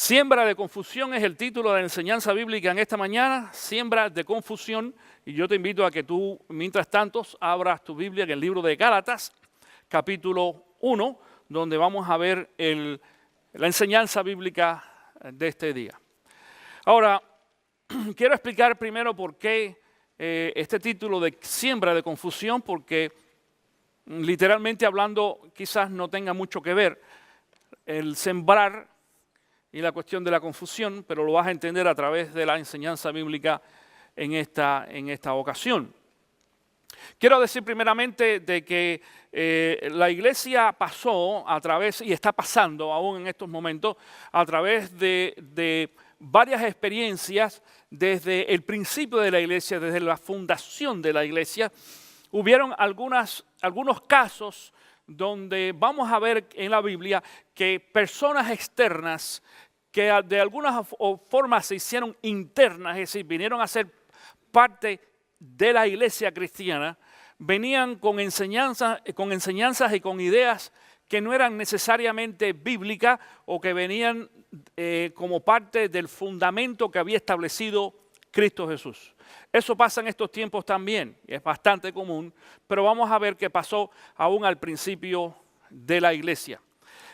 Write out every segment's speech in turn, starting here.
Siembra de confusión es el título de la enseñanza bíblica en esta mañana, siembra de confusión. Y yo te invito a que tú, mientras tanto, abras tu Biblia en el libro de Gálatas, capítulo 1, donde vamos a ver la enseñanza bíblica de este día. Ahora, quiero explicar primero por qué este título de siembra de confusión, porque literalmente hablando quizás no tenga mucho que ver el sembrar y la cuestión de la confusión, pero lo vas a entender a través de la enseñanza bíblica en esta ocasión. Quiero decir primeramente de que la iglesia pasó a través, y está pasando aún en estos momentos, a través de varias experiencias desde el principio de la iglesia, desde la fundación de la iglesia. Hubieron algunos casos donde vamos a ver en la Biblia que personas externas que de alguna forma se hicieron internas, es decir, vinieron a ser parte de la iglesia cristiana, venían con enseñanzas y con ideas que no eran necesariamente bíblicas o que venían como parte del fundamento que había establecido Cristo Jesús. Eso pasa en estos tiempos también, y es bastante común, pero vamos a ver qué pasó aún al principio de la iglesia.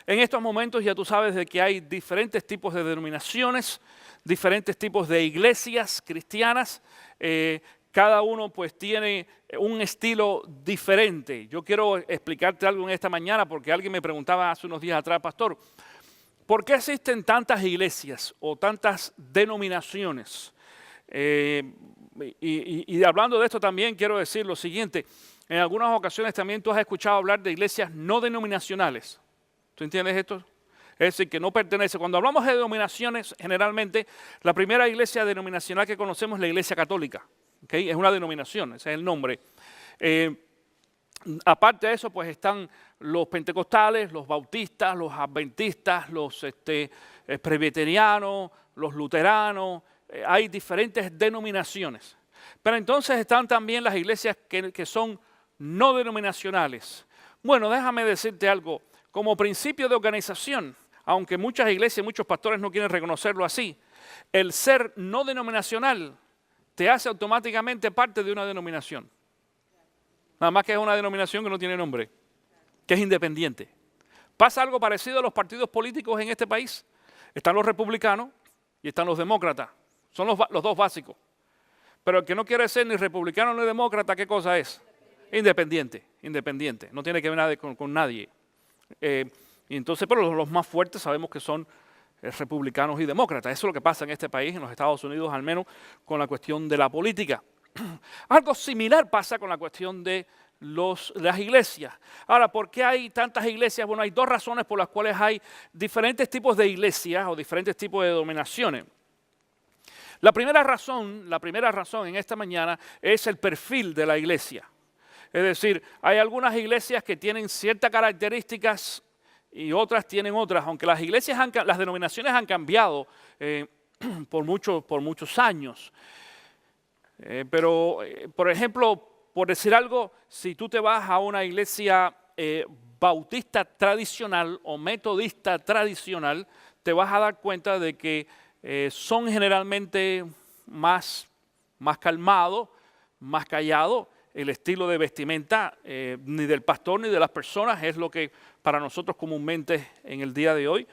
En estos momentos ya tú sabes de que hay diferentes tipos de denominaciones, diferentes tipos de iglesias cristianas. Cada uno pues tiene un estilo diferente. Yo quiero explicarte algo en esta mañana porque alguien me preguntaba hace unos días atrás, pastor, ¿por qué existen tantas iglesias o tantas denominaciones? Y hablando de esto también quiero decir lo siguiente. En algunas ocasiones también tú has escuchado hablar de iglesias no denominacionales. ¿Tú entiendes esto? Es decir, que no pertenece. Cuando hablamos de denominaciones, generalmente la primera iglesia denominacional que conocemos es la iglesia católica. ¿Okay? Es una denominación, ese es el nombre. Aparte de eso, pues están los pentecostales, los bautistas, los adventistas, los presbiterianos, los luteranos. Hay diferentes denominaciones. Pero entonces están también las iglesias que son no denominacionales. Bueno, déjame decirte algo. Como principio de organización, aunque muchas iglesias y muchos pastores no quieren reconocerlo así, el ser no denominacional te hace automáticamente parte de una denominación. Nada más que es una denominación que no tiene nombre, que es independiente. Pasa algo parecido a los partidos políticos en este país. Están los republicanos y están los demócratas. Son los dos básicos. Pero el que no quiere ser ni republicano ni demócrata, ¿qué cosa es? Independiente. No tiene que ver nada con nadie. Y entonces, pero los más fuertes sabemos que son republicanos y demócratas. Eso es lo que pasa en este país, en los Estados Unidos, al menos con la cuestión de la política. Algo similar pasa con la cuestión de las iglesias. Ahora, ¿por qué hay tantas iglesias? Bueno, hay dos razones por las cuales hay diferentes tipos de iglesias o diferentes tipos de denominaciones. La primera razón en esta mañana es el perfil de la iglesia. Es decir, hay algunas iglesias que tienen ciertas características y otras tienen otras, aunque las denominaciones han cambiado por muchos años. Pero, por ejemplo, por decir algo, si tú te vas a una iglesia bautista tradicional o metodista tradicional, te vas a dar cuenta de que son generalmente más calmados, más callados. El estilo de vestimenta ni del pastor ni de las personas es lo que para nosotros comúnmente en el día de hoy.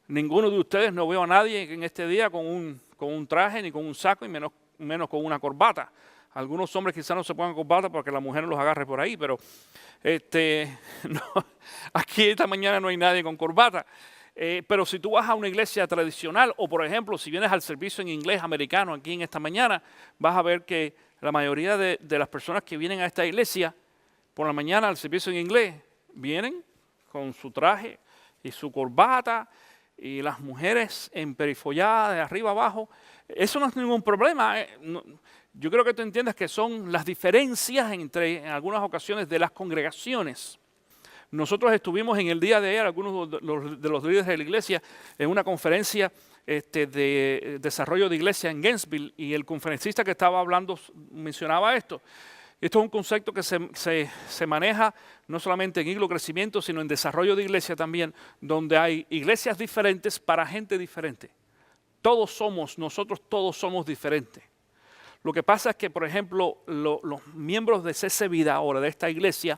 Ninguno de ustedes, no veo a nadie en este día con un traje ni con un saco y menos con una corbata. Algunos hombres quizás no se pongan corbata porque la mujer los agarre por ahí, pero no, aquí esta mañana no hay nadie con corbata. Pero si tú vas a una iglesia tradicional o por ejemplo si vienes al servicio en inglés americano aquí en esta mañana, vas a ver que la mayoría de las personas que vienen a esta iglesia por la mañana al servicio en inglés vienen con su traje y su corbata y las mujeres emperifolladas de arriba abajo. Eso no es ningún problema. Yo creo que tú entiendes que son las diferencias en algunas ocasiones de las congregaciones. Nosotros estuvimos en el día de ayer, algunos de los líderes de la iglesia, en una conferencia de desarrollo de iglesia en Gainesville y el conferencista que estaba hablando mencionaba esto. Esto es un concepto que se maneja no solamente en Iglo Crecimiento, sino en desarrollo de iglesia también, donde hay iglesias diferentes para gente diferente. nosotros todos somos diferentes. Lo que pasa es que, por ejemplo, los miembros de CC Vida ahora, de esta iglesia,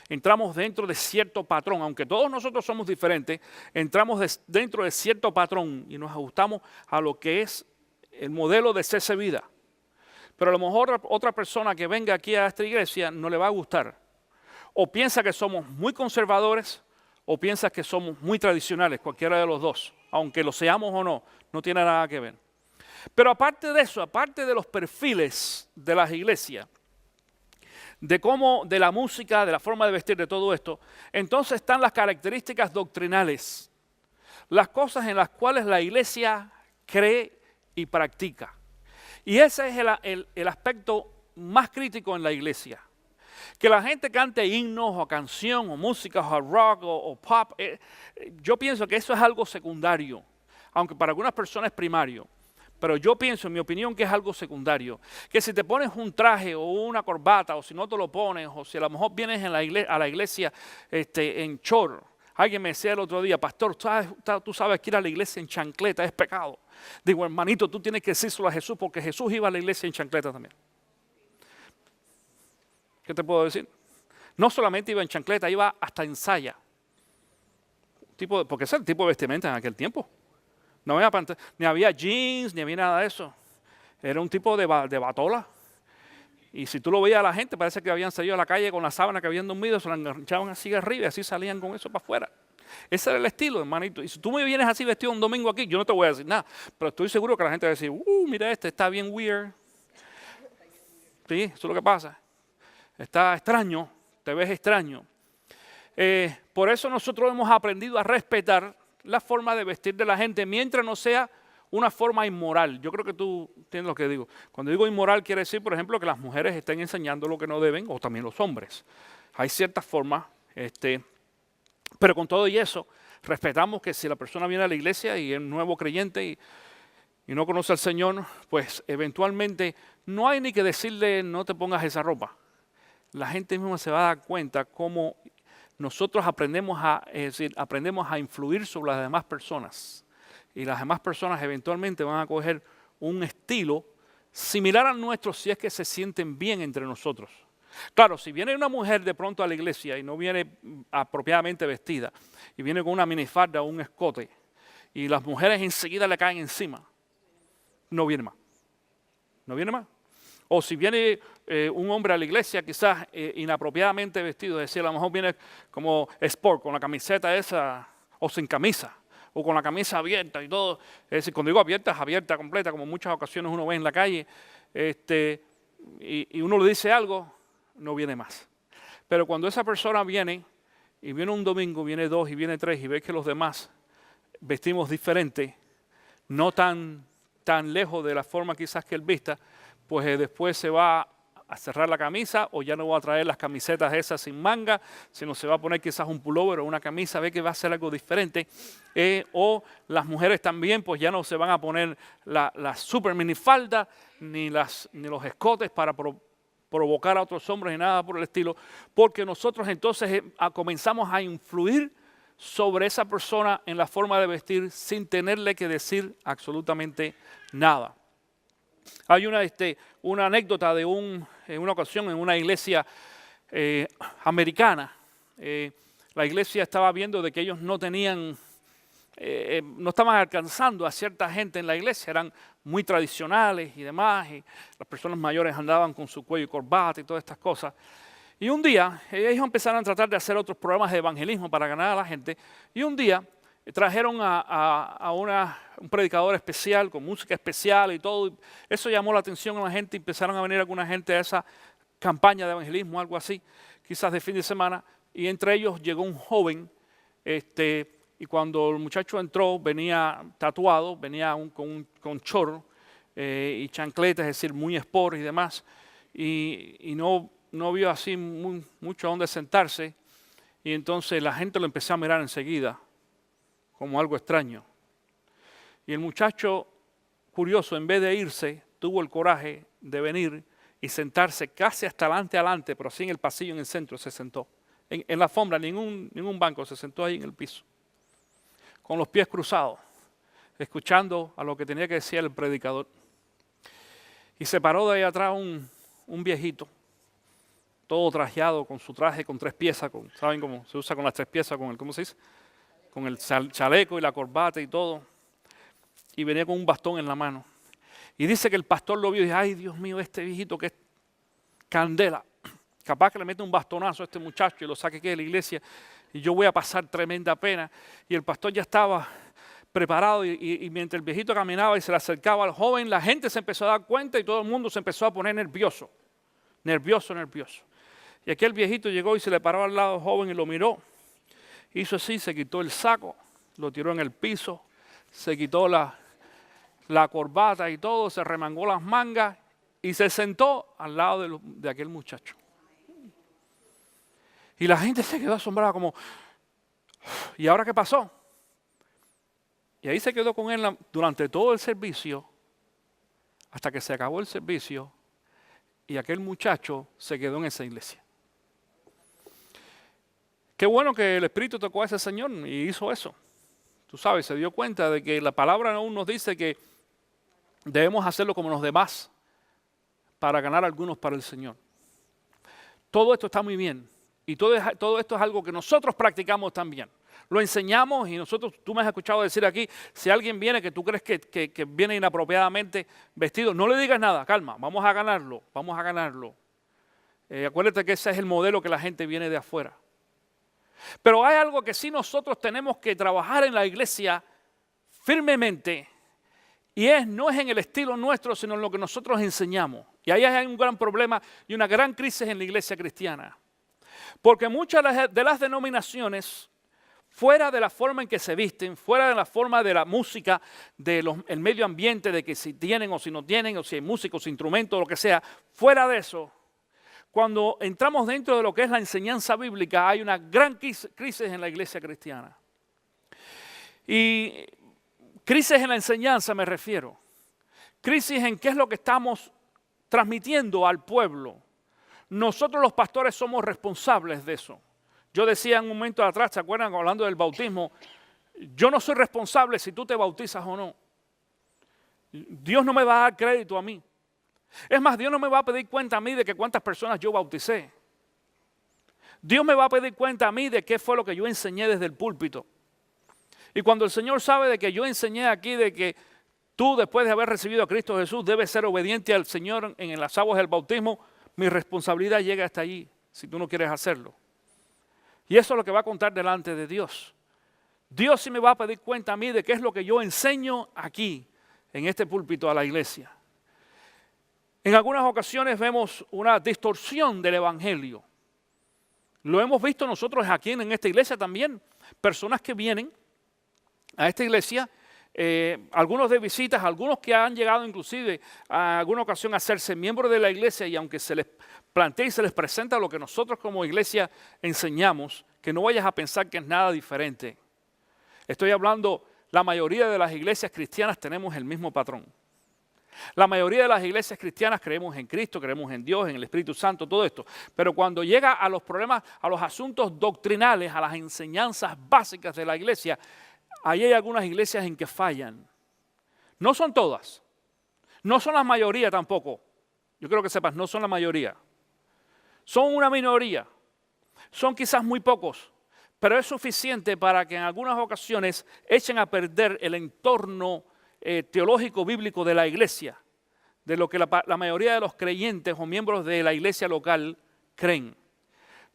entramos dentro de cierto patrón. Aunque todos nosotros somos diferentes, entramos dentro de cierto patrón y nos ajustamos a lo que es el modelo de CC Vida. Pero a lo mejor otra persona que venga aquí a esta iglesia no le va a gustar. O piensa que somos muy conservadores o piensa que somos muy tradicionales, cualquiera de los dos. Aunque lo seamos o no, no tiene nada que ver. Pero aparte de eso, aparte de los perfiles de las iglesias, de la música, de la forma de vestir, de todo esto, entonces están las características doctrinales, las cosas en las cuales la iglesia cree y practica. Y ese es el aspecto más crítico en la iglesia. Que la gente cante himnos o canción o música o rock o pop, yo pienso que eso es algo secundario, aunque para algunas personas es primario. Pero yo pienso, en mi opinión, que es algo secundario. Que si te pones un traje o una corbata, o si no te lo pones, o si a lo mejor vienes a la iglesia en chor. Alguien me decía el otro día, pastor, tú sabes que ir a la iglesia en chancleta es pecado. Digo, hermanito, tú tienes que decírselo a Jesús, porque Jesús iba a la iglesia en chancleta también. ¿Qué te puedo decir? No solamente iba en chancleta, iba hasta en saya. Porque ese es el tipo de vestimenta en aquel tiempo. No había ni había jeans, ni había nada de eso. Era un tipo de batola. Y si tú lo veías a la gente, parece que habían salido a la calle con la sábana que habían dormido, se la enganchaban así arriba y así salían con eso para afuera. Ese era el estilo, hermanito. Y si tú me vienes así vestido un domingo aquí, yo no te voy a decir nada. Pero estoy seguro que la gente va a decir, mira está bien weird. Sí, eso es lo que pasa. Está extraño, te ves extraño. Por eso nosotros hemos aprendido a respetar la forma de vestir de la gente mientras no sea una forma inmoral. Yo creo que tú entiendes lo que digo. Cuando digo inmoral quiere decir, por ejemplo, que las mujeres estén enseñando lo que no deben, o también los hombres. Hay ciertas formas, pero con todo y eso, respetamos que si la persona viene a la iglesia y es un nuevo creyente y no conoce al Señor, pues eventualmente no hay ni que decirle no te pongas esa ropa. La gente misma se va a dar cuenta cómo nosotros aprendemos a influir sobre las demás personas. Y las demás personas eventualmente van a coger un estilo similar al nuestro si es que se sienten bien entre nosotros. Claro, si viene una mujer de pronto a la iglesia y no viene apropiadamente vestida y viene con una minifalda o un escote y las mujeres enseguida le caen encima, no viene más. No viene más. O si viene un hombre a la iglesia quizás inapropiadamente vestido, es decir, a lo mejor viene como sport, con la camiseta esa, o sin camisa, o con la camisa abierta y todo. Es decir, cuando digo abierta, es abierta completa, como en muchas ocasiones uno ve en la calle, y uno le dice algo, no viene más. Pero cuando esa persona viene, y viene un domingo, viene dos y viene tres, y ve que los demás vestimos diferente, no tan lejos de la forma quizás que él vista, pues después se va a cerrar la camisa o ya no va a traer las camisetas esas sin manga, sino se va a poner quizás un pullover o una camisa, ve que va a ser algo diferente. O las mujeres también pues ya no se van a poner la super minifalda ni los escotes para provocar a otros hombres ni nada por el estilo, porque nosotros entonces comenzamos a influir sobre esa persona en la forma de vestir sin tenerle que decir absolutamente nada. Hay una anécdota de en una ocasión en una iglesia americana. La iglesia estaba viendo de que ellos no estaban alcanzando a cierta gente en la iglesia, eran muy tradicionales y demás, y las personas mayores andaban con su cuello y corbata y todas estas cosas. Y un día ellos empezaron a tratar de hacer otros programas de evangelismo para ganar a la gente, y un día trajeron a un predicador especial, con música especial y todo. Eso llamó la atención a la gente y empezaron a venir alguna gente a esa campaña de evangelismo, algo así, quizás de fin de semana. Y entre ellos llegó un joven, y cuando el muchacho entró venía tatuado, venía con chorro y chancletas, es decir, muy sport y demás. Y no vio así mucho a dónde sentarse. Y entonces la gente lo empezó a mirar enseguida como algo extraño. Y el muchacho, curioso, en vez de irse, tuvo el coraje de venir y sentarse casi hasta adelante, pero así en el pasillo, en el centro, se sentó. En la alfombra, ningún banco, se sentó ahí en el piso, con los pies cruzados. escuchando a lo que tenía que decir el predicador. Y se paró de ahí atrás un viejito, todo trajeado con su traje con 3 piezas, ¿saben cómo se usa con las 3 piezas? ¿Cómo se dice? Con el chaleco y la corbata y todo. Y venía con un bastón en la mano. Y dice que el pastor lo vio y dijo, ay Dios mío, este viejito que es candela. Capaz que le mete un bastonazo a este muchacho y lo saque aquí de la iglesia y yo voy a pasar tremenda pena. Y el pastor ya estaba preparado y mientras el viejito caminaba y se le acercaba al joven, la gente se empezó a dar cuenta y todo el mundo se empezó a poner nervioso. Nervioso. Y aquel viejito llegó y se le paró al lado al joven y lo miró. Hizo así, se quitó el saco, lo tiró en el piso, se quitó la corbata y todo, se remangó las mangas y se sentó al lado de aquel muchacho. Y la gente se quedó asombrada como, ¿y ahora qué pasó? Y ahí se quedó con él durante todo el servicio, hasta que se acabó el servicio, y aquel muchacho se quedó en esa iglesia. Qué bueno que el Espíritu tocó a ese señor y hizo eso. Tú sabes, se dio cuenta de que la palabra aún nos dice que debemos hacerlo como los demás para ganar algunos para el Señor. Todo esto está muy bien y todo esto es algo que nosotros practicamos también. Lo enseñamos y nosotros, tú me has escuchado decir aquí, si alguien viene que tú crees que viene inapropiadamente vestido, no le digas nada, calma, vamos a ganarlo. Acuérdate que ese es el modelo que la gente viene de afuera. Pero hay algo que sí nosotros tenemos que trabajar en la iglesia firmemente y no es en el estilo nuestro, sino en lo que nosotros enseñamos. Y ahí hay un gran problema y una gran crisis en la iglesia cristiana. Porque muchas de las denominaciones, fuera de la forma en que se visten, fuera de la forma de la música, del medio ambiente, de que si tienen o si no tienen, o si hay músicos, instrumentos, lo que sea, fuera de eso, cuando entramos dentro de lo que es la enseñanza bíblica, hay una gran crisis en la iglesia cristiana. Y crisis en la enseñanza me refiero. Crisis en qué es lo que estamos transmitiendo al pueblo. Nosotros los pastores somos responsables de eso. Yo decía en un momento atrás, ¿se acuerdan? Hablando del bautismo, yo no soy responsable si tú te bautizas o no. Dios no me va a dar crédito a mí. Es más, Dios no me va a pedir cuenta a mí de que cuántas personas yo bauticé. Dios me va a pedir cuenta a mí de qué fue lo que yo enseñé desde el púlpito. Y cuando el Señor sabe de que yo enseñé aquí de que tú después de haber recibido a Cristo Jesús debes ser obediente al Señor en las aguas del bautismo, mi responsabilidad llega hasta allí si tú no quieres hacerlo. Y eso es lo que va a contar delante de Dios. Dios sí me va a pedir cuenta a mí de qué es lo que yo enseño aquí, en este púlpito a la iglesia. En algunas ocasiones vemos una distorsión del evangelio. Lo hemos visto nosotros aquí en esta iglesia también. Personas que vienen a esta iglesia, algunos de visitas, algunos que han llegado inclusive a alguna ocasión a hacerse miembros de la iglesia y aunque se les plantea y se les presenta lo que nosotros como iglesia enseñamos, que no vayas a pensar que es nada diferente. Estoy hablando, la mayoría de las iglesias cristianas tenemos el mismo patrón. La mayoría de las iglesias cristianas creemos en Cristo, creemos en Dios, en el Espíritu Santo, todo esto. Pero cuando llega a los problemas, a los asuntos doctrinales, a las enseñanzas básicas de la iglesia, ahí hay algunas iglesias en que fallan. No son todas, no son la mayoría tampoco. Yo quiero que sepas, no son la mayoría. Son una minoría, son quizás muy pocos, pero es suficiente para que en algunas ocasiones echen a perder el entorno teológico bíblico de la iglesia, de lo que la mayoría de los creyentes o miembros de la iglesia local creen.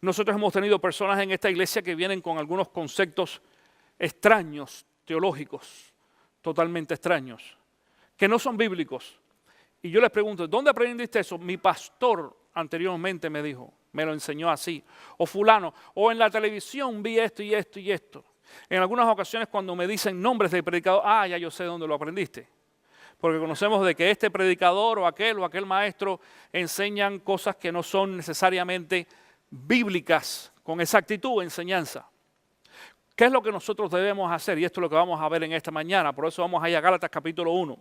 Nosotros hemos tenido personas en esta iglesia que vienen con algunos conceptos extraños, teológicos, totalmente extraños, que no son bíblicos. Y yo les pregunto, ¿dónde aprendiste eso? Mi pastor anteriormente me dijo, me lo enseñó así. O fulano, o en la televisión vi esto y esto y esto. En algunas ocasiones cuando me dicen nombres de predicador, ya yo sé dónde lo aprendiste. Porque conocemos de que este predicador o aquel maestro enseñan cosas que no son necesariamente bíblicas, con exactitud enseñanza. ¿Qué es lo que nosotros debemos hacer? Y esto es lo que vamos a ver en esta mañana. Por eso vamos a ir a Gálatas capítulo 1.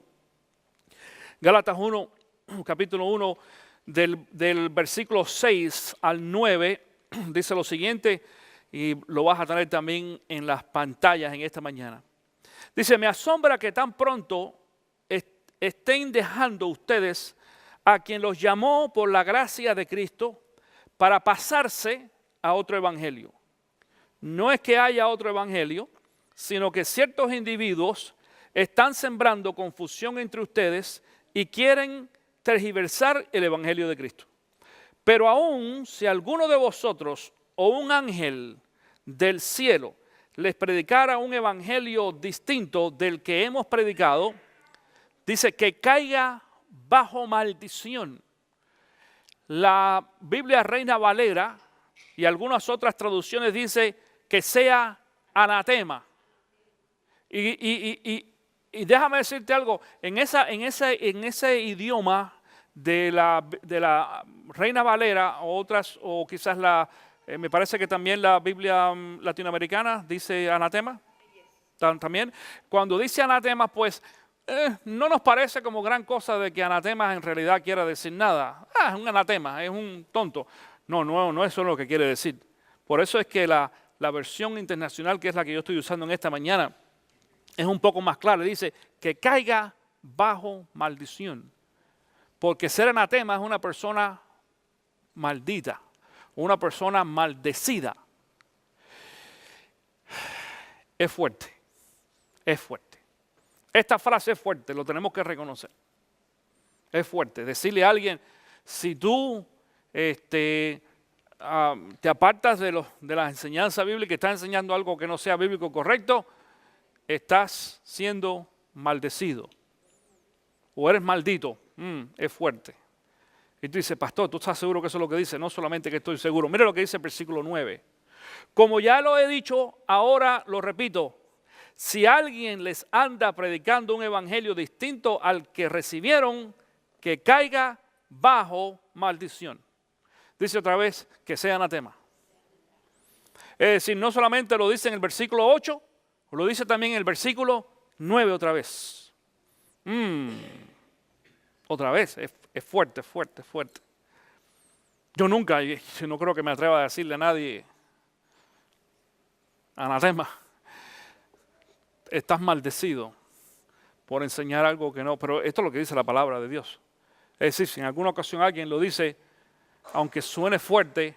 Gálatas 1, capítulo 1, del versículo 6 al 9, dice lo siguiente, y lo vas a tener también en las pantallas en esta mañana. Dice, me asombra que tan pronto estén dejando ustedes a quien los llamó por la gracia de Cristo para pasarse a otro evangelio. No es que haya otro evangelio, sino que ciertos individuos están sembrando confusión entre ustedes y quieren tergiversar el evangelio de Cristo. Pero aún si alguno de vosotros o un ángel del cielo les predicara un evangelio distinto del que hemos predicado, dice que caiga bajo maldición. La Biblia Reina Valera y algunas otras traducciones dice que sea anatema. Y déjame decirte algo, en ese idioma de la Reina Valera o otras, o quizás me parece que también la Biblia latinoamericana dice anatema, también. Cuando dice anatema, pues no nos parece como gran cosa de que anatema en realidad quiera decir nada. Es un anatema, es un tonto. No, eso es lo que quiere decir. Por eso es que la versión internacional, que es la que yo estoy usando en esta mañana, es un poco más clara. Dice que caiga bajo maldición. Porque ser anatema es una persona maldita, una persona maldecida. Es fuerte, es fuerte. Esta frase es fuerte, lo tenemos que reconocer. Es fuerte. Decirle a alguien, si tú te apartas de la enseñanza bíblica y estás enseñando algo que no sea bíblico correcto, estás siendo maldecido. O eres maldito. Es fuerte. Y tú dices, pastor, ¿tú estás seguro que eso es lo que dice? No solamente que estoy seguro. Mira lo que dice el versículo 9. Como ya lo he dicho, ahora lo repito. Si alguien les anda predicando un evangelio distinto al que recibieron, que caiga bajo maldición. Dice otra vez que sea anatema. Es decir, no solamente lo dice en el versículo 8, lo dice también en el versículo 9 otra vez. Otra vez, es fuerte, fuerte, fuerte. Yo nunca, no creo que me atreva a decirle a nadie, anatema, estás maldecido por enseñar algo que no, pero esto es lo que dice la palabra de Dios. Es decir, si en alguna ocasión alguien lo dice, aunque suene fuerte,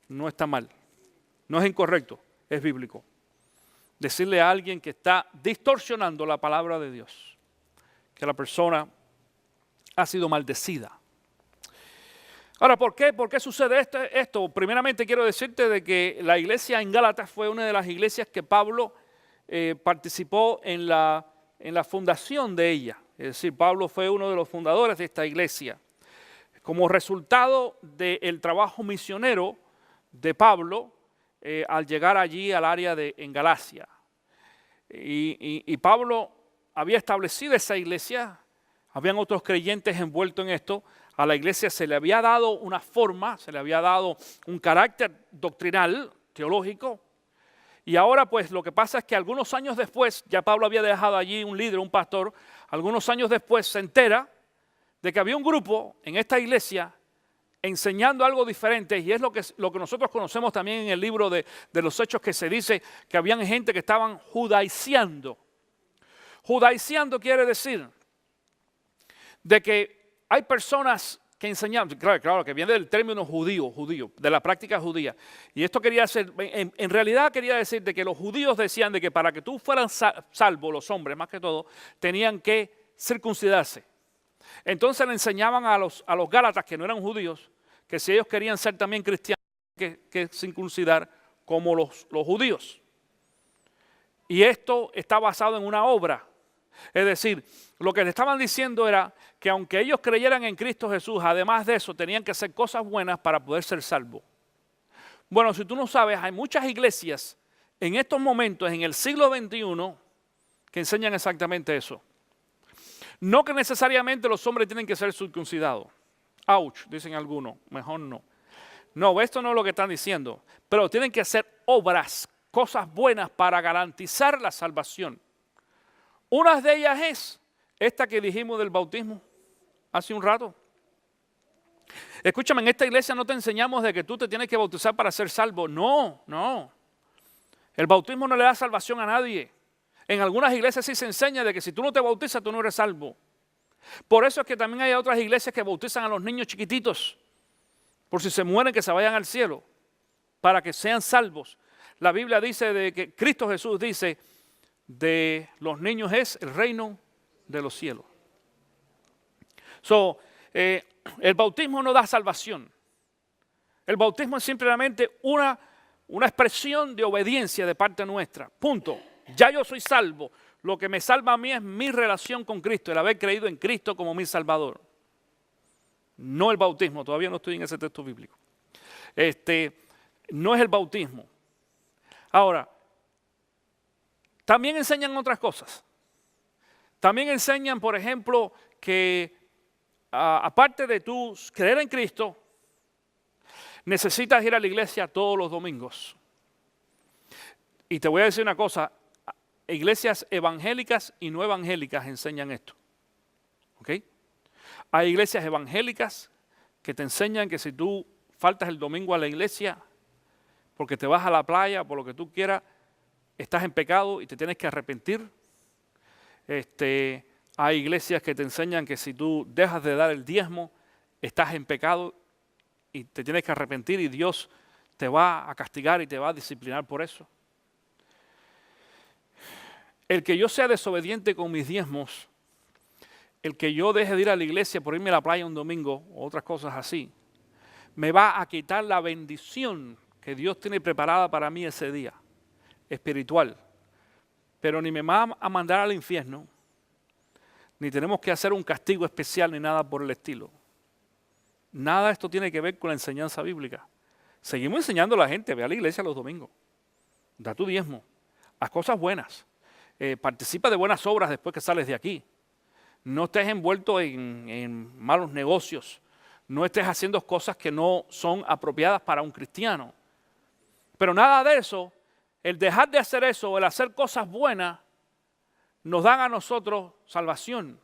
no está mal, no es incorrecto, es bíblico. Decirle a alguien que está distorsionando la palabra de Dios, que la persona ha sido maldecida. Ahora, ¿por qué? ¿Por qué sucede esto? Primeramente quiero decirte de que la iglesia en Gálatas fue una de las iglesias que Pablo participó en la fundación de ella. Es decir, Pablo fue uno de los fundadores de esta iglesia. Como resultado del trabajo misionero de Pablo al llegar allí al área en Galacia. Y Pablo había establecido esa iglesia. Habían otros creyentes envueltos en esto. A la iglesia se le había dado una forma, se le había dado un carácter doctrinal, teológico. Y ahora pues lo que pasa es que algunos años después, ya Pablo había dejado allí un líder, un pastor, algunos años después se entera de que había un grupo en esta iglesia enseñando algo diferente, y es lo que nosotros conocemos también en el libro de los Hechos, que se dice que habían gente que estaban judaizando. Judaizando quiere decir de que hay personas que enseñan, claro, que viene del término judío, de la práctica judía. Y esto quería decir, en realidad quería decir de que los judíos decían de que para que tú fueras salvo, los hombres más que todo, tenían que circuncidarse. Entonces le enseñaban a los gálatas que no eran judíos, que si ellos querían ser también cristianos, que circuncidar como los judíos. Y esto está basado en una obra. Es decir, lo que le estaban diciendo era que aunque ellos creyeran en Cristo Jesús, además de eso, tenían que hacer cosas buenas para poder ser salvos. Bueno, si tú no sabes, hay muchas iglesias en estos momentos, en el siglo XXI, que enseñan exactamente eso. No que necesariamente los hombres tienen que ser circuncidados. Ouch, dicen algunos, mejor no. No, esto no es lo que están diciendo, pero tienen que hacer obras, cosas buenas para garantizar la salvación. Una de ellas es esta que dijimos del bautismo hace un rato. Escúchame, en esta iglesia no te enseñamos de que tú te tienes que bautizar para ser salvo. No. El bautismo no le da salvación a nadie. En algunas iglesias sí se enseña de que si tú no te bautizas, tú no eres salvo. Por eso es que también hay otras iglesias que bautizan a los niños chiquititos, por si se mueren que se vayan al cielo, para que sean salvos. La Biblia dice de que Cristo Jesús dice de los niños es el reino de los cielos. El bautismo no da salvación. El bautismo es simplemente una expresión de obediencia de parte nuestra. Punto. Ya yo soy salvo. Lo que me salva a mí es mi relación con Cristo, el haber creído en Cristo como mi Salvador. No el bautismo, todavía no estoy en ese texto bíblico. No es el bautismo. Ahora, también enseñan otras cosas. También enseñan, por ejemplo, que aparte de tú creer en Cristo, necesitas ir a la iglesia todos los domingos. Y te voy a decir una cosa, iglesias evangélicas y no evangélicas enseñan esto. ¿Ok? Hay iglesias evangélicas que te enseñan que si tú faltas el domingo a la iglesia porque te vas a la playa, por lo que tú quieras, estás en pecado y te tienes que arrepentir. Hay iglesias que te enseñan que si tú dejas de dar el diezmo, estás en pecado y te tienes que arrepentir y Dios te va a castigar y te va a disciplinar por eso. El que yo sea desobediente con mis diezmos, el que yo deje de ir a la iglesia por irme a la playa un domingo o otras cosas así, me va a quitar la bendición que Dios tiene preparada para mí ese día, espiritual. Pero ni me va a mandar al infierno, ni tenemos que hacer un castigo especial ni nada por el estilo. Nada de esto tiene que ver con la enseñanza bíblica. Seguimos enseñando a la gente, ve a la iglesia los domingos, da tu diezmo, haz cosas buenas, participa de buenas obras después que sales de aquí. No estés envuelto en malos negocios, no estés haciendo cosas que no son apropiadas para un cristiano. Pero nada de eso, el dejar de hacer eso o el hacer cosas buenas, nos dan a nosotros salvación.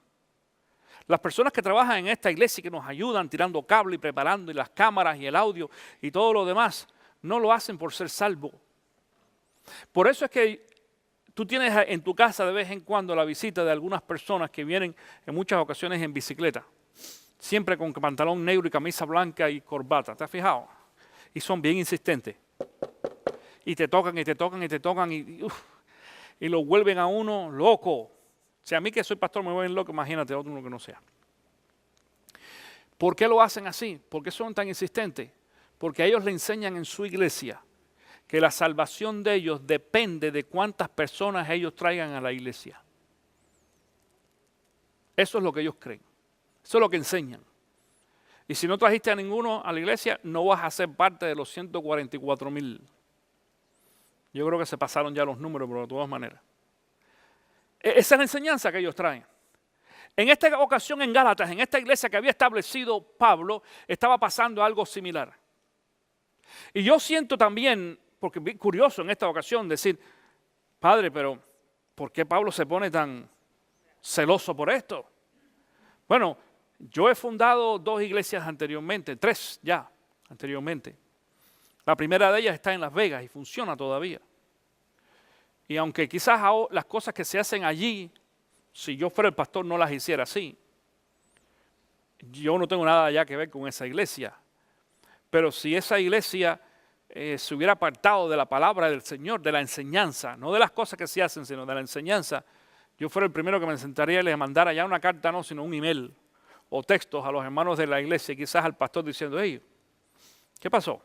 Las personas que trabajan en esta iglesia y que nos ayudan tirando cable y preparando y las cámaras y el audio y todo lo demás, no lo hacen por ser salvo. Por eso es que tú tienes en tu casa de vez en cuando la visita de algunas personas que vienen en muchas ocasiones en bicicleta, siempre con pantalón negro y camisa blanca y corbata, ¿te has fijado? Y son bien insistentes. Y te tocan y te tocan y te tocan y lo vuelven a uno loco. Si a mí que soy pastor me vuelven loco, imagínate a otro uno que no sea. ¿Por qué lo hacen así? ¿Por qué son tan insistentes? Porque a ellos le enseñan en su iglesia que la salvación de ellos depende de cuántas personas ellos traigan a la iglesia. Eso es lo que ellos creen. Eso es lo que enseñan. Y si no trajiste a ninguno a la iglesia, no vas a ser parte de los 144,000. Yo creo que se pasaron ya los números, pero de todas maneras. Esa es la enseñanza que ellos traen. En esta ocasión en Gálatas, en esta iglesia que había establecido Pablo, estaba pasando algo similar. Y yo siento también, porque es curioso en esta ocasión, decir, Padre, pero ¿por qué Pablo se pone tan celoso por esto? Bueno, yo he fundado 2 iglesias anteriormente, 3 ya anteriormente. La primera de ellas está en Las Vegas y funciona todavía. Y aunque quizás las cosas que se hacen allí, si yo fuera el pastor no las hiciera así. Yo no tengo nada ya que ver con esa iglesia. Pero si esa iglesia se hubiera apartado de la palabra del Señor, de la enseñanza, no de las cosas que se hacen, sino de la enseñanza, yo fuera el primero que me sentaría y les mandara ya una carta, no, sino un email o textos a los hermanos de la iglesia, quizás al pastor diciendo, hey, ¿qué pasó?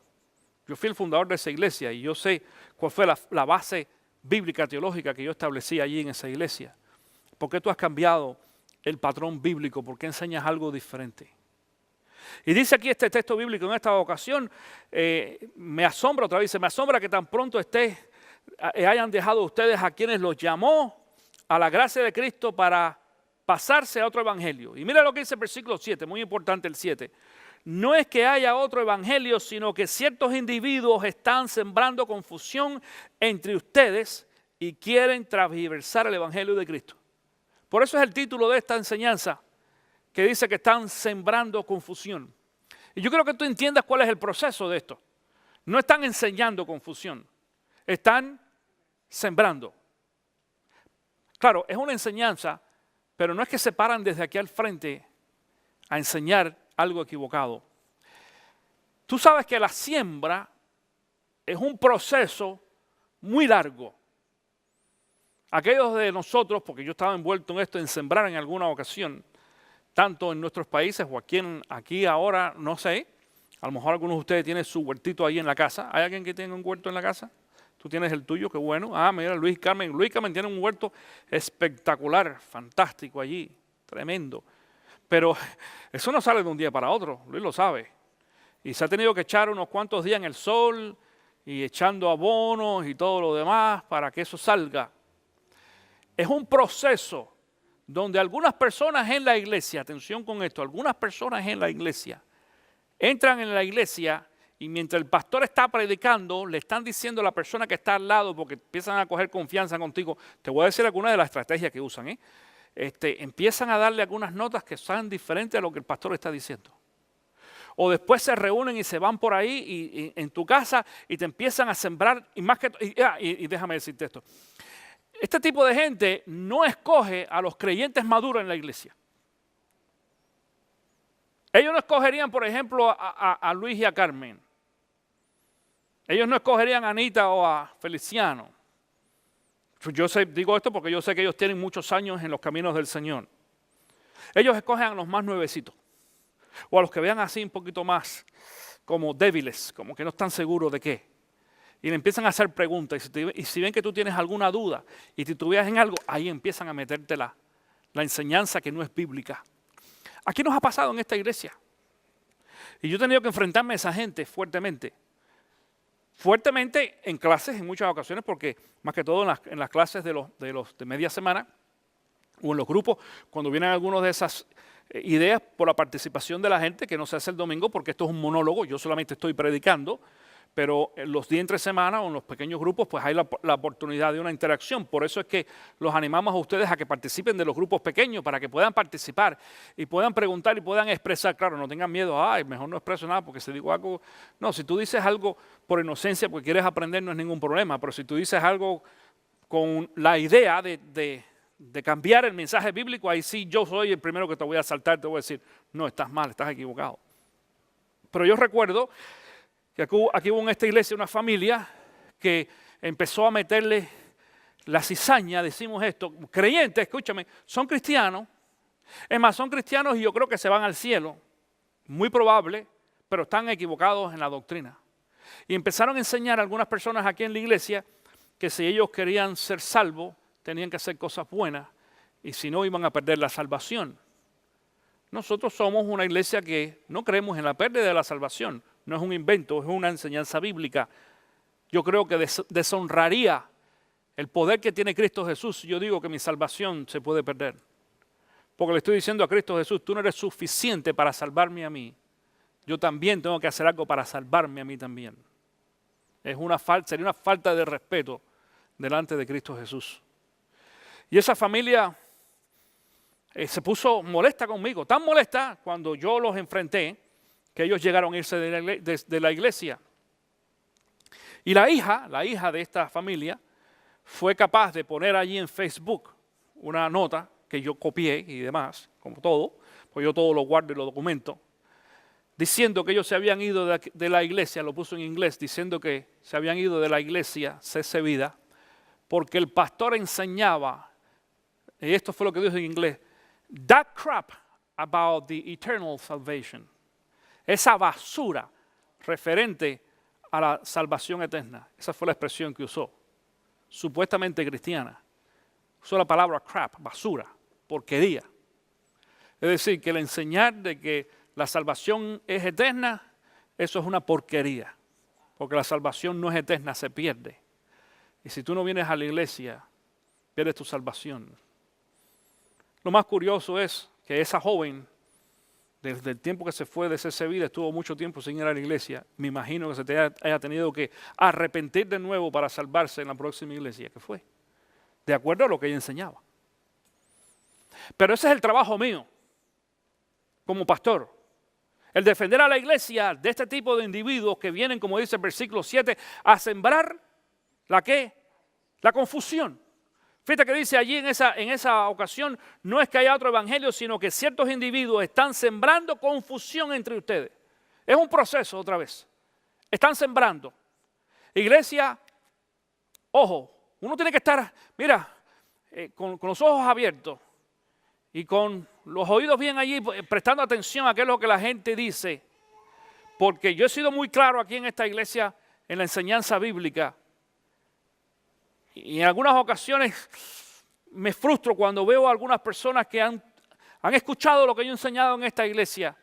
Yo fui el fundador de esa iglesia y yo sé cuál fue la base bíblica, teológica que yo establecí allí en esa iglesia. ¿Por qué tú has cambiado el patrón bíblico? ¿Por qué enseñas algo diferente? Y dice aquí este texto bíblico en esta ocasión, me asombra otra vez, me asombra que tan pronto hayan dejado ustedes a quienes los llamó a la gracia de Cristo para pasarse a otro evangelio. Y mira lo que dice el versículo 7, muy importante el 7. No es que haya otro evangelio, sino que ciertos individuos están sembrando confusión entre ustedes y quieren transversar el evangelio de Cristo. Por eso es el título de esta enseñanza, que dice que están sembrando confusión. Y yo creo que tú entiendas cuál es el proceso de esto. No están enseñando confusión, están sembrando. Claro, es una enseñanza, pero no es que se paran desde aquí al frente a enseñar algo equivocado. Tú sabes que la siembra es un proceso muy largo. Aquellos de nosotros, porque yo estaba envuelto en esto, en sembrar en alguna ocasión, tanto en nuestros países o aquí ahora, no sé, a lo mejor algunos de ustedes tienen su huertito ahí en la casa. ¿Hay alguien que tiene un huerto en la casa? Tú tienes el tuyo, qué bueno. Ah, mira, Luis Carmen tiene un huerto espectacular, fantástico allí, tremendo. Pero eso no sale de un día para otro, Luis lo sabe. Y se ha tenido que echar unos cuantos días en el sol y echando abonos y todo lo demás para que eso salga. Es un proceso donde algunas personas en la iglesia, atención con esto, algunas personas en la iglesia entran en la iglesia y mientras el pastor está predicando, le están diciendo a la persona que está al lado, porque empiezan a coger confianza contigo, te voy a decir algunas de las estrategias que usan, empiezan a darle algunas notas que son diferentes a lo que el pastor está diciendo. O después se reúnen y se van por ahí en tu casa y te empiezan a sembrar, y déjame decirte esto. Este tipo de gente no escoge a los creyentes maduros en la iglesia. Ellos no escogerían, por ejemplo, a Luis y a Carmen. Ellos no escogerían a Anita o a Feliciano. Digo esto porque yo sé que ellos tienen muchos años en los caminos del Señor. Ellos escogen a los más nuevecitos. O a los que vean así un poquito más como débiles, como que no están seguros de qué. Y le empiezan a hacer preguntas. Y si ven que tú tienes alguna duda y titubeas en algo, ahí empiezan a meterte la enseñanza que no es bíblica. Aquí nos ha pasado en esta iglesia. Y yo he tenido que enfrentarme a esa gente fuertemente. Fuertemente en clases en muchas ocasiones, porque más que todo en las clases de media semana o en los grupos, cuando vienen algunas de esas ideas por la participación de la gente, que no se hace el domingo, porque esto es un monólogo, yo solamente estoy predicando, pero en los días entre semana o en los pequeños grupos, pues hay la oportunidad de una interacción. Por eso es que los animamos a ustedes a que participen de los grupos pequeños, para que puedan participar y puedan preguntar y puedan expresar. Claro, no tengan miedo, mejor no expreso nada porque si digo algo. No, si tú dices algo por inocencia, porque quieres aprender, no es ningún problema. Pero si tú dices algo con la idea de cambiar el mensaje bíblico, ahí sí yo soy el primero que te voy a saltar, te voy a decir, no, estás mal, estás equivocado. Pero yo recuerdo que aquí hubo en esta iglesia una familia que empezó a meterle la cizaña, decimos esto, creyentes, escúchame, son cristianos, es más, son cristianos y yo creo que se van al cielo, muy probable, pero están equivocados en la doctrina. Y empezaron a enseñar a algunas personas aquí en la iglesia que si ellos querían ser salvos, tenían que hacer cosas buenas y si no iban a perder la salvación. Nosotros somos una iglesia que no creemos en la pérdida de la salvación. No es un invento, es una enseñanza bíblica. Yo creo que deshonraría el poder que tiene Cristo Jesús si yo digo que mi salvación se puede perder. Porque le estoy diciendo a Cristo Jesús, tú no eres suficiente para salvarme a mí. Yo también tengo que hacer algo para salvarme a mí también. Sería una falta de respeto delante de Cristo Jesús. Y esa familia se puso molesta conmigo, tan molesta cuando yo los enfrenté, que ellos llegaron a irse de la iglesia. Y la hija de esta familia fue capaz de poner allí en Facebook una nota que yo copié y demás, como todo, pues yo todo lo guardo y lo documento, diciendo que ellos se habían ido de la iglesia, lo puso en inglés, diciendo que se habían ido de la iglesia C.C. Vida, porque el pastor enseñaba, y esto fue lo que dijo en inglés, that crap about the eternal salvation. Esa basura referente a la salvación eterna. Esa fue la expresión que usó. Supuestamente cristiana. Usó la palabra crap, basura, porquería. Es decir, que el enseñar de que la salvación es eterna, eso es una porquería. Porque la salvación no es eterna, se pierde. Y si tú no vienes a la iglesia, pierdes tu salvación. Lo más curioso es que esa joven, desde el tiempo que se fue de C.C. Vida, estuvo mucho tiempo sin ir a la iglesia. Me imagino que se haya tenido que arrepentir de nuevo para salvarse en la próxima iglesia que fue. De acuerdo a lo que ella enseñaba. Pero ese es el trabajo mío, como pastor. El defender a la iglesia de este tipo de individuos que vienen, como dice el versículo 7, a sembrar, ¿la qué? La confusión. Fíjate que dice allí en esa ocasión, no es que haya otro evangelio, sino que ciertos individuos están sembrando confusión entre ustedes. Es un proceso otra vez. Están sembrando. Iglesia, ojo, uno tiene que estar, mira, con los ojos abiertos y con los oídos bien allí, prestando atención a qué es lo que la gente dice. Porque yo he sido muy claro aquí en esta iglesia, en la enseñanza bíblica. Y en algunas ocasiones me frustro cuando veo a algunas personas que han escuchado lo que yo he enseñado en esta iglesia.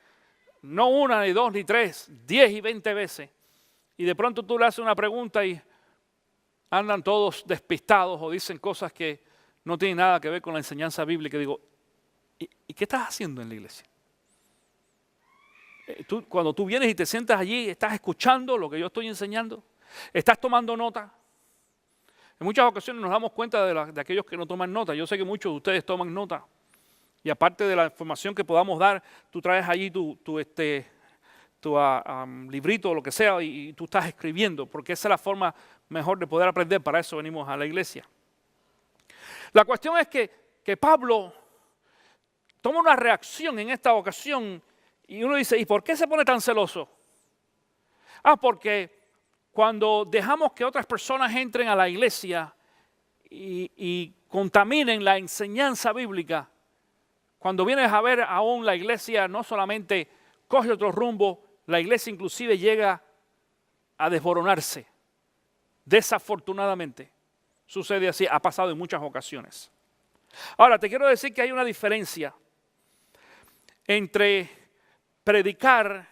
No una, ni dos, ni tres, 10 y 20 veces. Y de pronto tú le haces una pregunta y andan todos despistados o dicen cosas que no tienen nada que ver con la enseñanza bíblica. Y digo, ¿y qué estás haciendo en la iglesia? Cuando tú vienes y te sientas allí, ¿estás escuchando lo que yo estoy enseñando? ¿Estás tomando nota? En muchas ocasiones nos damos cuenta de aquellos que no toman nota. Yo sé que muchos de ustedes toman nota. Y aparte de la información que podamos dar, tú traes allí tu librito o lo que sea y tú estás escribiendo, porque esa es la forma mejor de poder aprender. Para eso venimos a la iglesia. La cuestión es que Pablo toma una reacción en esta ocasión y uno dice, ¿y por qué se pone tan celoso? Porque cuando dejamos que otras personas entren a la iglesia y contaminen la enseñanza bíblica, cuando vienes a ver aún la iglesia no solamente coge otro rumbo, la iglesia inclusive llega a desboronarse. Desafortunadamente sucede así, ha pasado en muchas ocasiones. Ahora te quiero decir que hay una diferencia entre predicar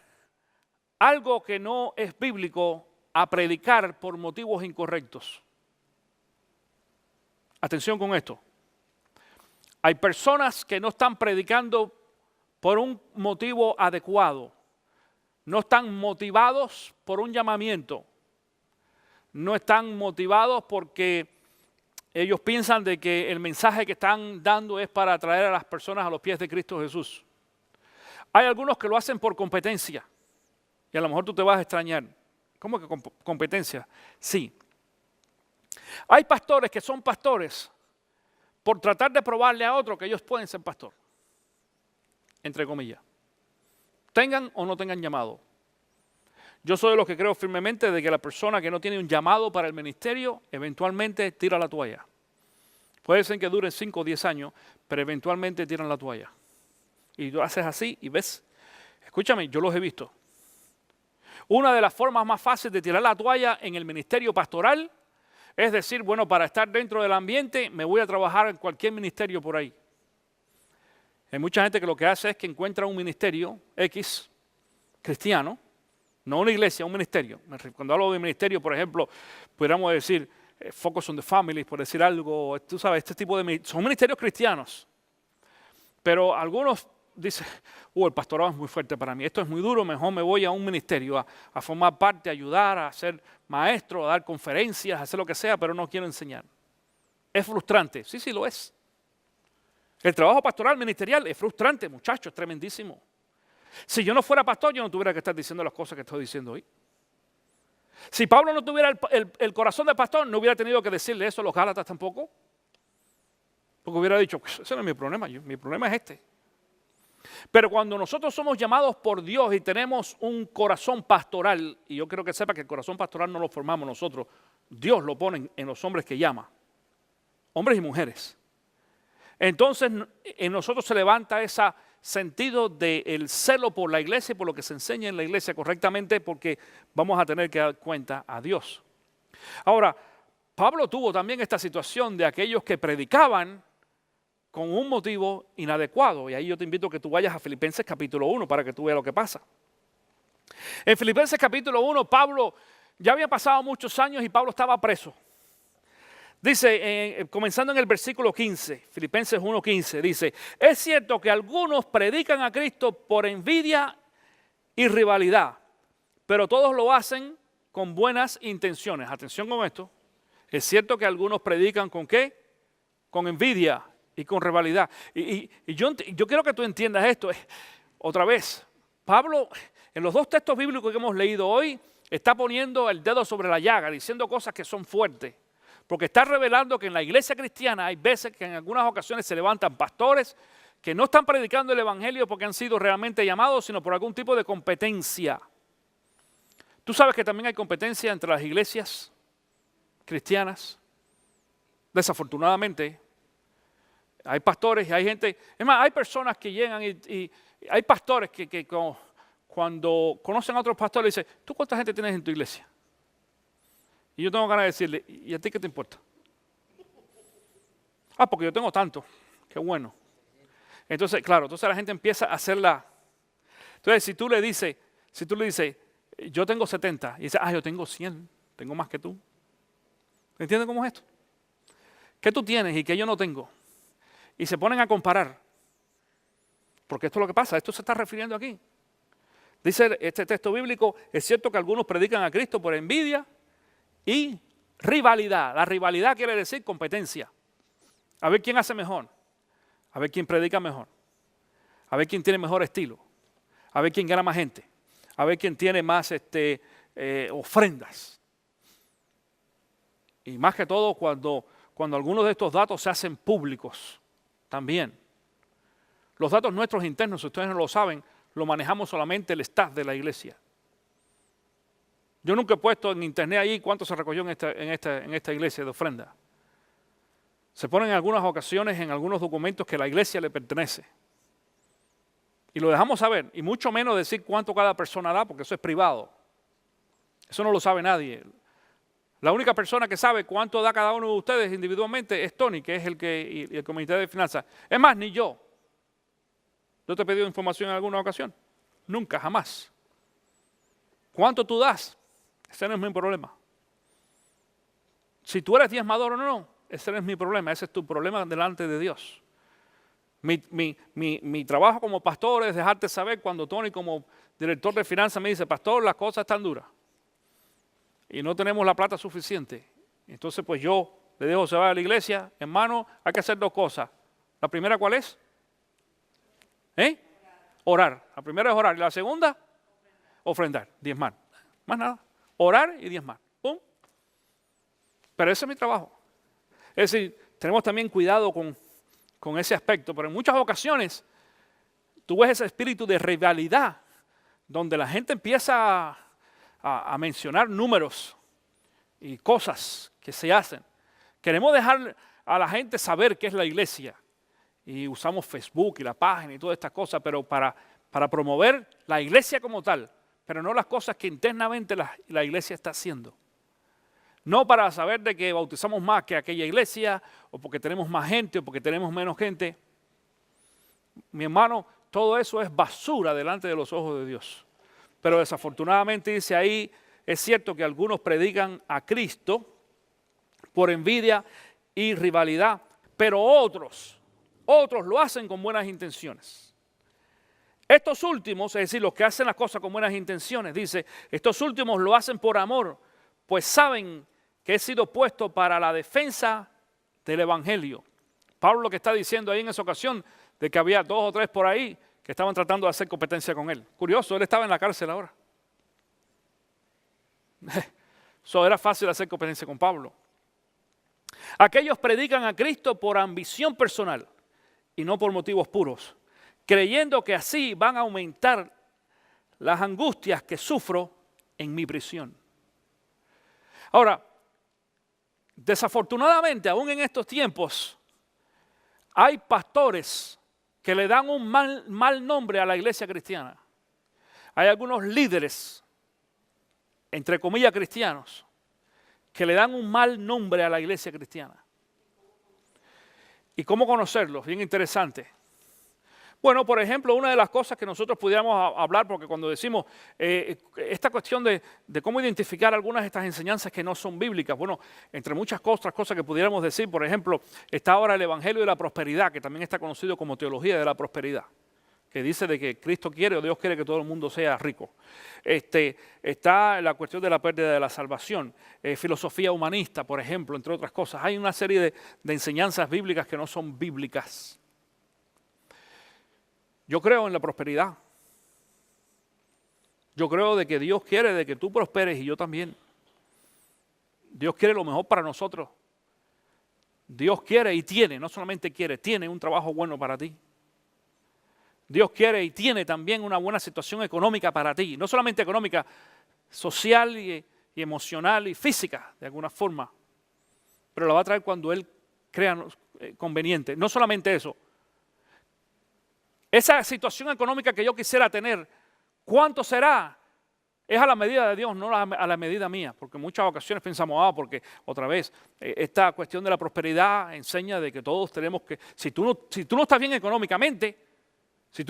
algo que no es bíblico a predicar por motivos incorrectos. Atención con esto. Hay personas que no están predicando por un motivo adecuado. No están motivados por un llamamiento. No están motivados porque ellos piensan de que el mensaje que están dando es para atraer a las personas a los pies de Cristo Jesús. Hay algunos que lo hacen por competencia. Y a lo mejor tú te vas a extrañar. ¿Cómo que competencia? Sí. Hay pastores que son pastores por tratar de probarle a otro que ellos pueden ser pastor. Entre comillas. Tengan o no tengan llamado. Yo soy de los que creo firmemente de que la persona que no tiene un llamado para el ministerio, eventualmente tira la toalla. Puede ser que dure 5 o 10 años, pero eventualmente tiran la toalla. Y tú haces así y ves. Escúchame, yo los he visto. Una de las formas más fáciles de tirar la toalla en el ministerio pastoral es decir, bueno, para estar dentro del ambiente me voy a trabajar en cualquier ministerio por ahí. Hay mucha gente que lo que hace es que encuentra un ministerio X cristiano, no una iglesia, un ministerio. Cuando hablo de ministerio, por ejemplo, pudiéramos decir Focus on the Family, por decir algo, tú sabes, este tipo de son ministerios cristianos. Pero algunos dicen, el pastorado es muy fuerte para mí, esto es muy duro, mejor me voy a un ministerio a formar parte, a ayudar, a ser maestro, a dar conferencias, a hacer lo que sea, pero no quiero enseñar. Es frustrante, sí lo es. El trabajo pastoral ministerial es frustrante, muchachos, es tremendísimo. Si yo no fuera pastor, yo no tuviera que estar diciendo las cosas que estoy diciendo hoy. Si Pablo no tuviera el corazón de pastor, no hubiera tenido que decirle eso a los Gálatas tampoco. Porque hubiera dicho, pues ese no es mi problema, mi problema es este. Pero cuando nosotros somos llamados por Dios y tenemos un corazón pastoral, y yo quiero que sepa que el corazón pastoral no lo formamos nosotros, Dios lo pone en los hombres que llama, hombres y mujeres. Entonces en nosotros se levanta ese sentido del celo por la iglesia y por lo que se enseña en la iglesia correctamente, porque vamos a tener que dar cuenta a Dios. Ahora, Pablo tuvo también esta situación de aquellos que predicaban con un motivo inadecuado. Y ahí yo te invito a que tú vayas a Filipenses capítulo 1 para que tú veas lo que pasa. En Filipenses capítulo 1, Pablo, ya había pasado muchos años y Pablo estaba preso. Dice, comenzando en el versículo 15, Filipenses 1:15, dice, es cierto que algunos predican a Cristo por envidia y rivalidad, pero todos lo hacen con buenas intenciones. Atención con esto. Es cierto que algunos predican ¿con qué? Con envidia y con rivalidad. Y yo quiero que tú entiendas esto. Otra vez, Pablo, en los dos textos bíblicos que hemos leído hoy, está poniendo el dedo sobre la llaga, diciendo cosas que son fuertes. Porque está revelando que en la iglesia cristiana hay veces que en algunas ocasiones se levantan pastores que no están predicando el evangelio porque han sido realmente llamados, sino por algún tipo de competencia. Tú sabes que también hay competencia entre las iglesias cristianas. Desafortunadamente, hay pastores y hay gente, es más, hay personas que llegan y hay pastores que cuando conocen a otros pastores dicen, ¿tú cuánta gente tienes en tu iglesia? Y yo tengo ganas de decirle, ¿y a ti qué te importa? Ah, porque yo tengo tanto, qué bueno. Entonces, claro, entonces la gente empieza a hacerla. Entonces, si tú le dices, yo tengo 70, y dice, yo tengo 100, tengo más que tú. ¿Entienden cómo es esto? ¿Qué tú tienes y qué yo no tengo? Y se ponen a comparar. Porque esto es lo que pasa, esto se está refiriendo aquí. Dice este texto bíblico, es cierto que algunos predican a Cristo por envidia y rivalidad. La rivalidad quiere decir competencia. A ver quién hace mejor. A ver quién predica mejor. A ver quién tiene mejor estilo. A ver quién gana más gente. A ver quién tiene más ofrendas. Y más que todo cuando algunos de estos datos se hacen públicos también. Los datos nuestros internos, si ustedes no lo saben, lo manejamos solamente el staff de la iglesia. Yo nunca he puesto en internet ahí cuánto se recogió en esta iglesia de ofrenda. Se ponen en algunas ocasiones en algunos documentos que la iglesia le pertenece. Y lo dejamos saber, y mucho menos decir cuánto cada persona da, porque eso es privado. Eso no lo sabe nadie. La única persona que sabe cuánto da cada uno de ustedes individualmente es Tony, que es el comité de finanzas. Es más, ni yo. ¿Yo te he pedido información en alguna ocasión? Nunca, jamás. ¿Cuánto tú das? Ese no es mi problema. Si tú eres diezmador o no, ese no es mi problema, ese es tu problema delante de Dios. Mi trabajo como pastor es dejarte saber cuando Tony como director de finanzas me dice, pastor, las cosas están duras y no tenemos la plata suficiente. Entonces pues yo le dejo saber a la iglesia, hermano, hay que hacer dos cosas. La primera, ¿cuál es? Orar. La primera es orar. Y la segunda, ofrendar, diezmar. Más nada. Orar y diezmar. ¡Pum! Pero ese es mi trabajo. Es decir, tenemos también cuidado con ese aspecto. Pero en muchas ocasiones, tú ves ese espíritu de rivalidad, donde la gente empieza a mencionar números y cosas que se hacen. Queremos dejar a la gente saber qué es la iglesia. Y usamos Facebook y la página y todas estas cosas, pero para promover la iglesia como tal, pero no las cosas que internamente la iglesia está haciendo. No para saber de que bautizamos más que aquella iglesia, o porque tenemos más gente, o porque tenemos menos gente. Mi hermano, todo eso es basura delante de los ojos de Dios. Pero desafortunadamente dice ahí, es cierto que algunos predican a Cristo por envidia y rivalidad, pero otros lo hacen con buenas intenciones. Estos últimos, es decir, los que hacen las cosas con buenas intenciones, dice, estos últimos lo hacen por amor, pues saben que he sido puesto para la defensa del evangelio. Pablo lo que está diciendo ahí en esa ocasión, de que había 2 o 3 por ahí que estaban tratando de hacer competencia con él. Curioso, él estaba en la cárcel ahora. Eso era fácil hacer competencia con Pablo. Aquellos predican a Cristo por ambición personal y no por motivos puros, creyendo que así van a aumentar las angustias que sufro en mi prisión. Ahora, desafortunadamente, aún en estos tiempos, hay pastores que le dan un mal nombre a la iglesia cristiana. Hay algunos líderes, entre comillas cristianos, que le dan un mal nombre a la iglesia cristiana. ¿Y cómo conocerlos? Bien interesante. Bueno, por ejemplo, una de las cosas que nosotros pudiéramos hablar, porque cuando decimos esta cuestión de cómo identificar algunas de estas enseñanzas que no son bíblicas, bueno, entre muchas otras cosas que pudiéramos decir, por ejemplo, está ahora el Evangelio de la Prosperidad, que también está conocido como teología de la prosperidad, que dice de que Cristo quiere o Dios quiere que todo el mundo sea rico. Está la cuestión de la pérdida de la salvación, filosofía humanista, por ejemplo, entre otras cosas. Hay una serie de enseñanzas bíblicas que no son bíblicas. Yo creo en la prosperidad. Yo creo de que Dios quiere de que tú prosperes y yo también. Dios quiere lo mejor para nosotros. Dios quiere y tiene, no solamente quiere, tiene un trabajo bueno para ti. Dios quiere y tiene también una buena situación económica para ti. No solamente económica, social y emocional y física, de alguna forma. Pero la va a traer cuando Él crea conveniente. No solamente eso. Esa situación económica que yo quisiera tener, ¿cuánto será? Es a la medida de Dios, no a la medida mía, porque en muchas ocasiones pensamos, porque otra vez, esta cuestión de la prosperidad enseña de que todos tenemos que, si tú no estás bien económicamente, si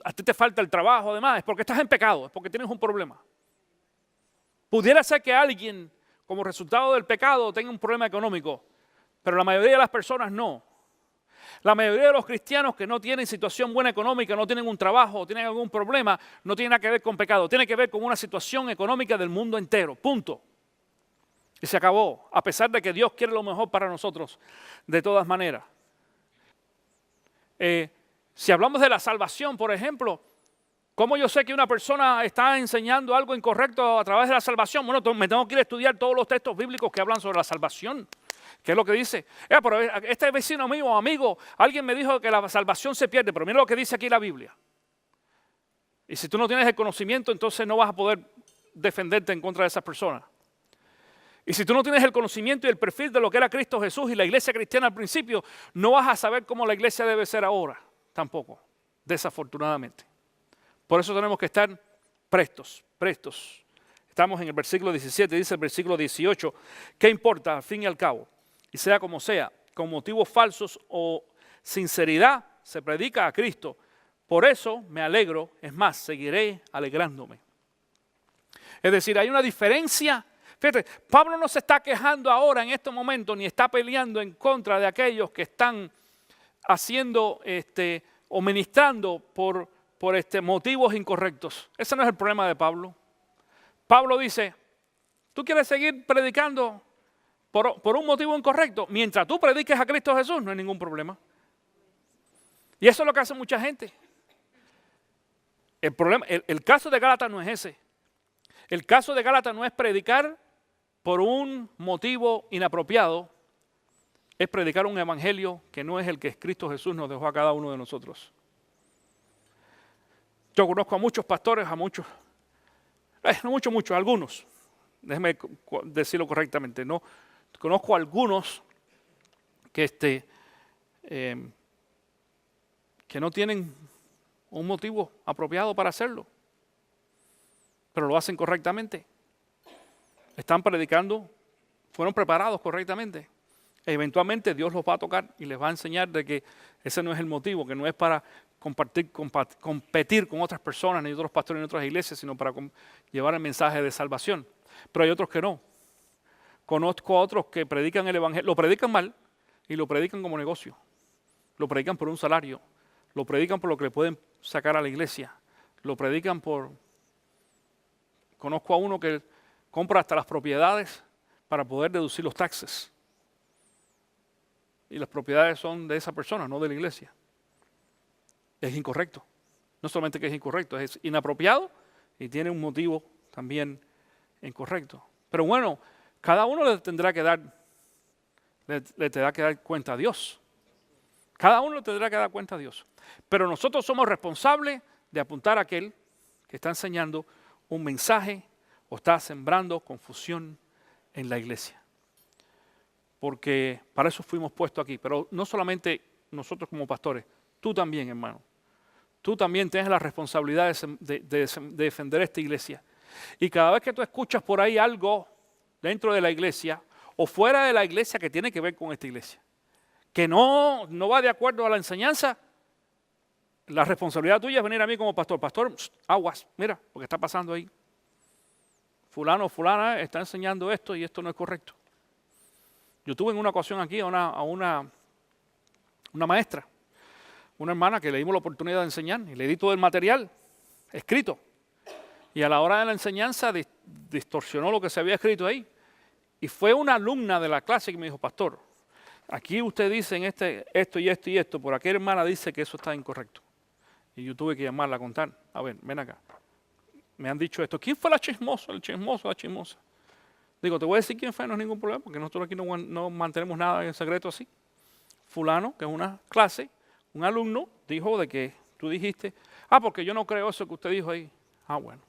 a ti te falta el trabajo además, es porque estás en pecado, es porque tienes un problema. Pudiera ser que alguien, como resultado del pecado, tenga un problema económico, pero la mayoría de las personas no. La mayoría de los cristianos que no tienen situación buena económica, no tienen un trabajo, tienen algún problema, no tiene nada que ver con pecado, tiene que ver con una situación económica del mundo entero, punto. Y se acabó, a pesar de que Dios quiere lo mejor para nosotros, de todas maneras. Si hablamos de la salvación, por ejemplo, ¿cómo yo sé que una persona está enseñando algo incorrecto a través de la salvación? Bueno, me tengo que ir a estudiar todos los textos bíblicos que hablan sobre la salvación. ¿Qué es lo que dice? Pero este vecino mío o amigo, alguien me dijo que la salvación se pierde, pero mira lo que dice aquí la Biblia. Y si tú no tienes el conocimiento, entonces no vas a poder defenderte en contra de esas personas. Y si tú no tienes el conocimiento y el perfil de lo que era Cristo Jesús y la iglesia cristiana al principio, no vas a saber cómo la iglesia debe ser ahora, tampoco, desafortunadamente. Por eso tenemos que estar prestos. Estamos en el versículo 17, dice el versículo 18, ¿qué importa al fin y al cabo? Y sea, con motivos falsos o sinceridad, se predica a Cristo. Por eso me alegro, es más, seguiré alegrándome. Es decir, hay una diferencia. Fíjate, Pablo no se está quejando ahora en este momento, ni está peleando en contra de aquellos que están haciendo o ministrando por motivos incorrectos. Ese no es el problema de Pablo. Pablo dice, ¿tú quieres seguir predicando por un motivo incorrecto? Mientras tú prediques a Cristo Jesús, no hay ningún problema. Y eso es lo que hace mucha gente. El caso de Gálatas no es ese. El caso de Gálatas no es predicar por un motivo inapropiado, es predicar un evangelio que no es el que Cristo Jesús nos dejó a cada uno de nosotros. Yo conozco a muchos pastores, algunos, déjeme decirlo correctamente, no, conozco a algunos que no tienen un motivo apropiado para hacerlo, pero lo hacen correctamente. Están predicando, fueron preparados correctamente. Eventualmente Dios los va a tocar y les va a enseñar de que ese no es el motivo, que no es para competir con otras personas, ni otros pastores, ni otras iglesias, sino para llevar el mensaje de salvación. Pero hay otros que no. Conozco a otros que predican el evangelio, lo predican mal y lo predican como negocio. Lo predican por un salario, lo predican por lo que le pueden sacar a la iglesia, lo predican por... Conozco a uno que compra hasta las propiedades para poder deducir los taxes. Y las propiedades son de esa persona, no de la iglesia. Es incorrecto. No solamente que es incorrecto, es inapropiado y tiene un motivo también incorrecto. Pero bueno, cada uno le tendrá que dar cuenta a Dios. Cada uno le tendrá que dar cuenta a Dios. Pero nosotros somos responsables de apuntar a aquel que está enseñando un mensaje o está sembrando confusión en la iglesia. Porque para eso fuimos puestos aquí. Pero no solamente nosotros como pastores, tú también, hermano. Tú también tienes la responsabilidad de defender esta iglesia. Y cada vez que tú escuchas por ahí algo dentro de la iglesia o fuera de la iglesia que tiene que ver con esta iglesia, que no va de acuerdo a la enseñanza, la responsabilidad tuya es venir a mí como pastor. Pastor, aguas, mira lo que está pasando ahí. Fulano o fulana está enseñando esto y esto no es correcto. Yo tuve en una ocasión aquí a una maestra, una hermana que le dimos la oportunidad de enseñar y le di todo el material escrito. Y a la hora de la enseñanza distorsionó lo que se había escrito ahí. Y fue una alumna de la clase que me dijo, pastor, aquí usted dice en esto y esto y esto, por aquella hermana dice que eso está incorrecto. Y yo tuve que llamarla a contar. A ver, ven acá. Me han dicho esto. ¿Quién fue la chismosa? El chismoso, la chismosa. Digo, te voy a decir quién fue, no es ningún problema, porque nosotros aquí no mantenemos nada en secreto así. Fulano, que es una clase, un alumno, dijo de que tú dijiste, porque yo no creo eso que usted dijo ahí. Bueno.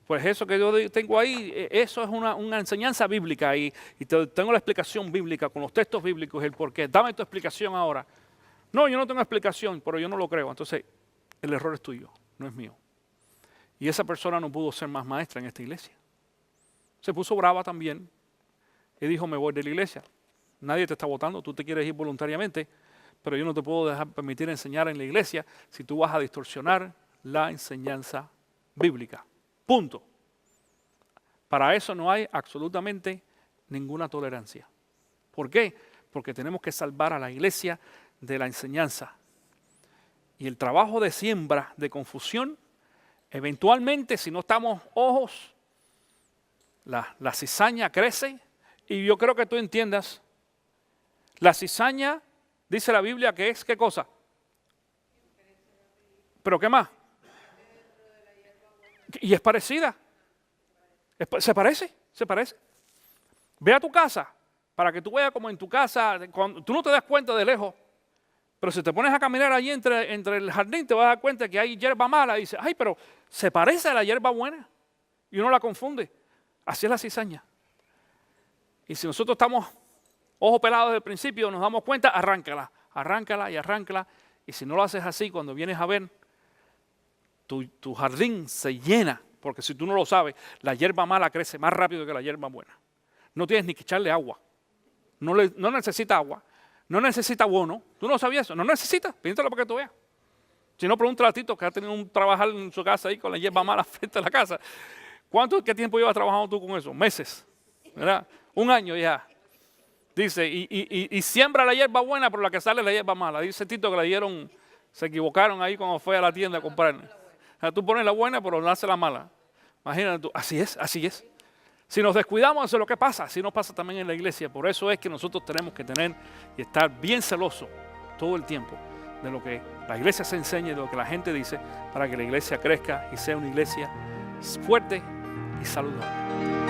Pues eso que yo tengo ahí, eso es una enseñanza bíblica y tengo la explicación bíblica con los textos bíblicos, el por qué. Dame tu explicación ahora. No, yo no tengo explicación, pero yo no lo creo. Entonces, el error es tuyo, no es mío. Y esa persona no pudo ser más maestra en esta iglesia. Se puso brava también y dijo, me voy de la iglesia. Nadie te está votando, tú te quieres ir voluntariamente, pero yo no te puedo permitir enseñar en la iglesia si tú vas a distorsionar la enseñanza bíblica. Punto. Para eso no hay absolutamente ninguna tolerancia. ¿Por qué? Porque tenemos que salvar a la iglesia de la enseñanza. Y el trabajo de siembra, de confusión, eventualmente, si no estamos ojos, la cizaña crece. Y yo creo que tú entiendas, la cizaña, dice la Biblia, que es, ¿qué cosa? ¿Pero qué más? Y es parecida. Se parece. Ve a tu casa, para que tú veas como en tu casa, cuando, tú no te das cuenta de lejos, pero si te pones a caminar allí entre el jardín, te vas a dar cuenta que hay hierba mala. Y dices, pero se parece a la hierba buena. Y uno la confunde. Así es la cizaña. Y si nosotros estamos ojos pelados desde el principio, nos damos cuenta, arráncala. Y si no lo haces así, cuando vienes a ver, tu jardín se llena, porque si tú no lo sabes, la hierba mala crece más rápido que la hierba buena. No tienes ni que echarle agua. No necesita agua. No necesita abono. ¿Tú no sabías eso? No necesita. Píntelo para que tú veas. Si no, pregúntale a Tito, que ha tenido un trabajar en su casa ahí con la hierba mala frente a la casa. ¿Qué tiempo llevas trabajando tú con eso? Meses. ¿Verdad? 1 año ya. Dice, y siembra la hierba buena, pero la que sale es la hierba mala. Dice Tito que le dieron, se equivocaron ahí cuando fue a la tienda a comprar. O sea, tú pones la buena, pero nace la mala. Imagínate tú, así es. Si nos descuidamos, eso es lo que pasa. Así nos pasa también en la iglesia. Por eso es que nosotros tenemos que tener y estar bien celosos todo el tiempo de lo que la iglesia se enseña y de lo que la gente dice, para que la iglesia crezca y sea una iglesia fuerte y saludable.